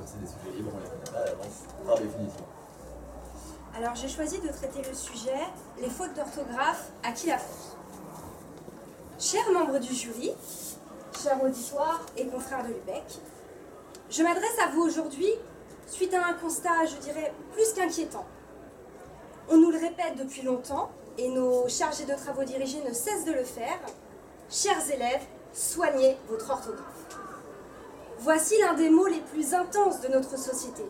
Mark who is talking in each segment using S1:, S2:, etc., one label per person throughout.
S1: c'est des sujets libres, on les connaît pas à l'avance, par définition.
S2: Alors j'ai choisi de traiter le sujet « Les fautes d'orthographe, à qui la faute ?» Chers membres du jury, chers auditoires et confrères de l'UBEC, je m'adresse à vous aujourd'hui suite à un constat, je dirais, plus qu'inquiétant. On nous le répète depuis longtemps, et nos chargés de travaux dirigés ne cessent de le faire. Chers élèves, soignez votre orthographe. Voici l'un des mots les plus intenses de notre société,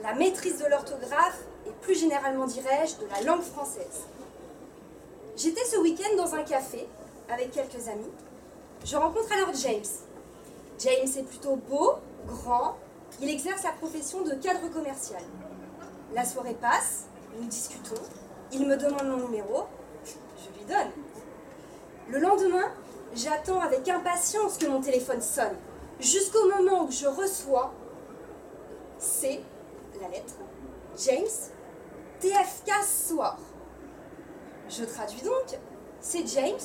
S2: la maîtrise de l'orthographe et plus généralement, dirais-je, de la langue française. J'étais ce week-end dans un café avec quelques amis. Je rencontre alors James. James est plutôt beau, grand, il exerce la profession de cadre commercial. La soirée passe, nous discutons, il me demande mon numéro, je lui donne. Le lendemain, j'attends avec impatience que mon téléphone sonne, jusqu'au moment où je reçois C, la lettre, James, TFK ce soir. Je traduis donc, c'est James,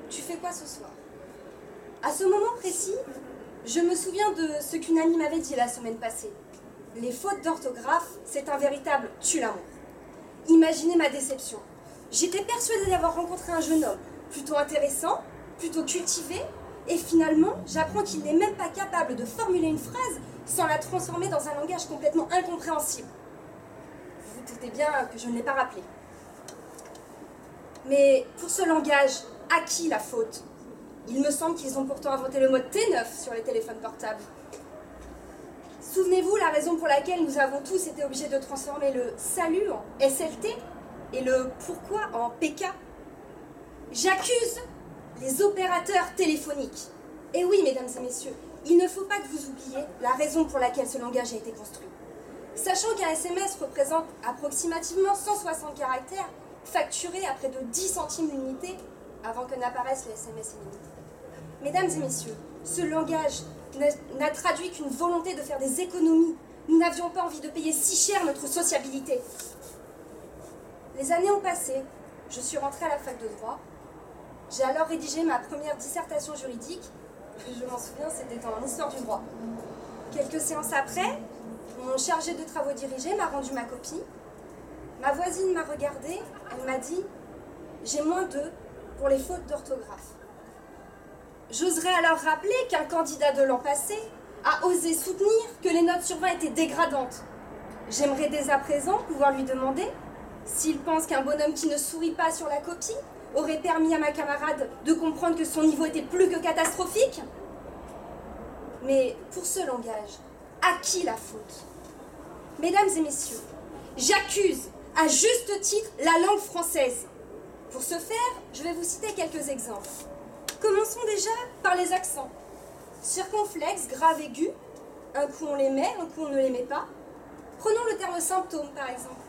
S2: tu fais quoi ce soir? À ce moment précis, je me souviens de ce qu'une amie m'avait dit la semaine passée. Les fautes d'orthographe, c'est un véritable tue-l'amour. Imaginez ma déception. J'étais persuadée d'avoir rencontré un jeune homme, plutôt intéressant, plutôt cultivé, et finalement, j'apprends qu'il n'est même pas capable de formuler une phrase sans la transformer dans un langage complètement incompréhensible. Vous vous doutez bien que je ne l'ai pas rappelé. Mais pour ce langage, à qui la faute? Il me semble qu'ils ont pourtant inventé le mode T9 sur les téléphones portables. Souvenez-vous la raison pour laquelle nous avons tous été obligés de transformer le salut en SLT et le pourquoi en PK. J'accuse les opérateurs téléphoniques. Et oui, mesdames et messieurs, il ne faut pas que vous oubliez la raison pour laquelle ce langage a été construit. Sachant qu'un SMS représente approximativement 160 caractères, facturés à près de 10 centimes l'unité, avant que n'apparaissent les SMS illimités. Mesdames et messieurs, ce langage n'a traduit qu'une volonté de faire des économies. Nous n'avions pas envie de payer si cher notre sociabilité. Les années ont passé, je suis rentrée à la fac de droit. J'ai alors rédigé ma première dissertation juridique. Je m'en souviens, c'était en histoire du droit. Quelques séances après, mon chargé de travaux dirigés m'a rendu ma copie. Ma voisine m'a regardée, elle m'a dit « J'ai -2 pour les fautes d'orthographe ». J'oserais alors rappeler qu'un candidat de l'an passé a osé soutenir que les notes sur 20 étaient dégradantes. J'aimerais dès à présent pouvoir lui demander s'il pense qu'un bonhomme qui ne sourit pas sur la copie aurait permis à ma camarade de comprendre que son niveau était plus que catastrophique. Mais pour ce langage, à qui la faute? Mesdames et messieurs, j'accuse à juste titre la langue française. Pour ce faire, je vais vous citer quelques exemples. Commençons déjà par les accents. Circonflexe, grave, aigu. Un coup on les met, un coup on ne les met pas. Prenons le terme symptôme par exemple.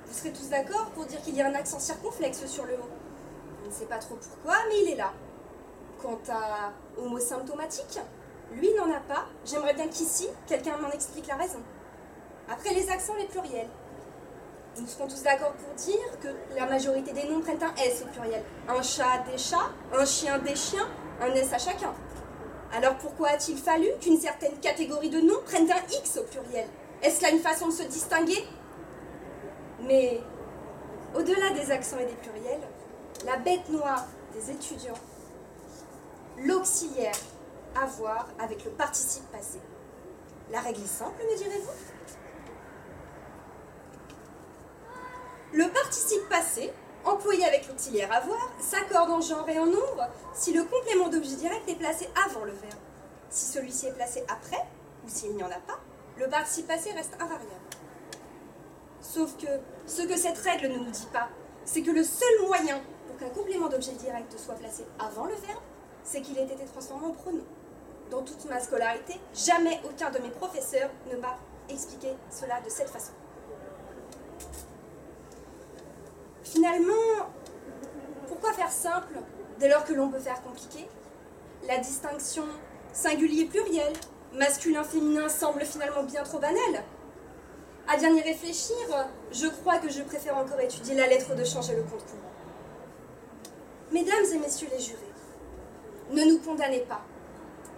S2: Vous serez tous d'accord pour dire qu'il y a un accent circonflexe sur le O. Je ne sais pas trop pourquoi, mais il est là. Quant au mot symptomatique, lui n'en a pas. J'aimerais bien qu'ici, quelqu'un m'en explique la raison. Après les accents, les pluriels. Nous serons tous d'accord pour dire que la majorité des noms prennent un S au pluriel. Un chat, des chats, un chien, des chiens, un S à chacun. Alors pourquoi a-t-il fallu qu'une certaine catégorie de noms prenne un X au pluriel? Est-ce là une façon de se distinguer? Mais au-delà des accents et des pluriels, la bête noire des étudiants, l'auxiliaire à voir avec le participe passé. La règle est simple, me direz-vous? Le participe passé, employé avec l'auxiliaire avoir, s'accorde en genre et en nombre si le complément d'objet direct est placé avant le verbe. Si celui-ci est placé après, ou s'il n'y en a pas, le participe passé reste invariable. Sauf que ce que cette règle ne nous dit pas, c'est que le seul moyen pour qu'un complément d'objet direct soit placé avant le verbe, c'est qu'il ait été transformé en pronom. Dans toute ma scolarité, jamais aucun de mes professeurs ne m'a expliqué cela de cette façon. Finalement, pourquoi faire simple dès lors que l'on peut faire compliqué? La distinction singulier-pluriel, masculin-féminin semble finalement bien trop banale. À bien y réfléchir, je crois que je préfère encore étudier la lettre de changer le compte courant. Mesdames et messieurs les jurés, ne nous condamnez pas.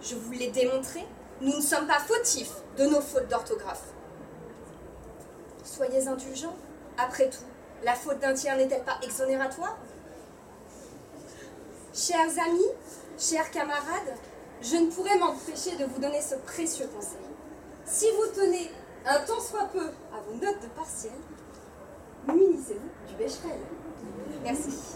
S2: Je vous l'ai démontré, Nous ne sommes pas fautifs de nos fautes d'orthographe. Soyez indulgents. Après tout, la faute d'un tiers n'est-elle pas exonératoire? Chers amis, chers camarades, je ne pourrais m'empêcher de vous donner ce précieux conseil. Si vous tenez un tant soit peu à vos notes de partiel, munissez-vous du Becherel. Merci.